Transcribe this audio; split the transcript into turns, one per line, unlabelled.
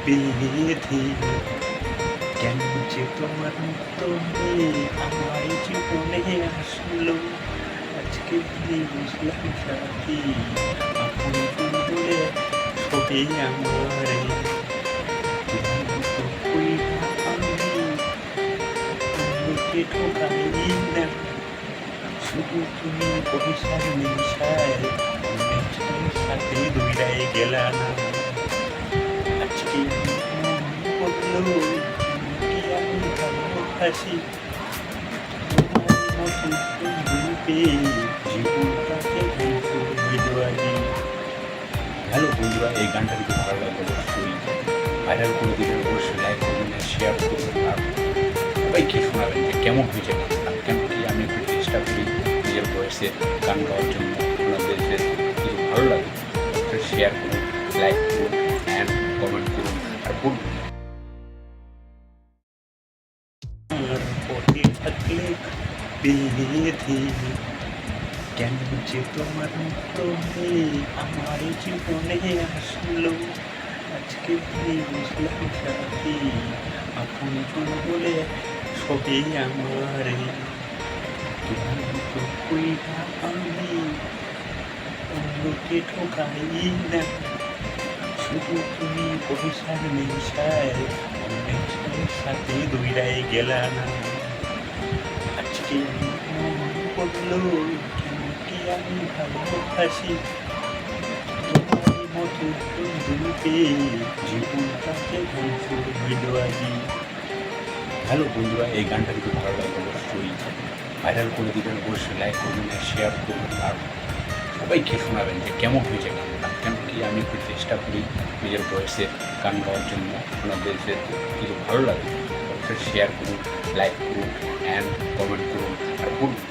বেঁধে কেন যে তোমার মুক্ত হয়ে আমার জীবনে আসলো আজকে দিয়ে বুঝলাম সাথী আপন বলে সবে আমার আমি অন্যকে ঠকাই না শুধু তুমি পয়সার নেশায় অনেক সাথে দৌড়াই গেলা না আজকে বললো কি আমি ভালোবাসি তোমার মতো রূপে জীবনটাকে বিদোয়ারি। হ্যালো বন্ধুরা, এই গানটা যদি ভালো লাগে অবশ্যই ভাইরাল করে দিবেন, অবশ্যই লাইক করবেন, শেয়ার করবেন আর সবাইকে শোনাবেন যে কেমন হয়েছে গানটা। কেন কি আমি একটু চেষ্টা করি নিজের বয়সে গান গাওয়ার জন্য। আপনাদের যদি ভালো লাগে অবশ্যই শেয়ার করুন, লাইক করুন অ্যান্ড কমেন্ট করুন আর বলুন। পথে থাকলে বেঁধে কেন যে তোমার মুক্ত হয়ে আমার জীবনে আসলো আজকে বুঝলাম সাথী আপন বলে সবে আমার তোমার মতো কইরা আমি অন্যকে ঠকাই না শুধু তুমি পয়সার নেশায় অনেক সাথে দৌড়াই গেলা না আজকে বললো কেন কি আমি ভালোবাসি তোমার মতো রূপে জীবনটাকে বিদোয়ারি। হ্যালো বন্ধুরা, এই গানটা যদি ভালো লাগে অবশ্যই ভাইরাল করে দিবেন, অবশ্যই লাইক করবেন, শেয়ার করবেন আর সবাইকে শোনাবেন যে কেমন হয়েছে গানটা। কেন কি আমি একটু চেষ্টা করি নিজের বয়সে গান গাওয়ার জন্য। আপনাদের যদি ভালো লাগে অবশ্যই শেয়ার করুন, লাইক করুন অ্যান্ড কমেন্ট করুন আর বলুন।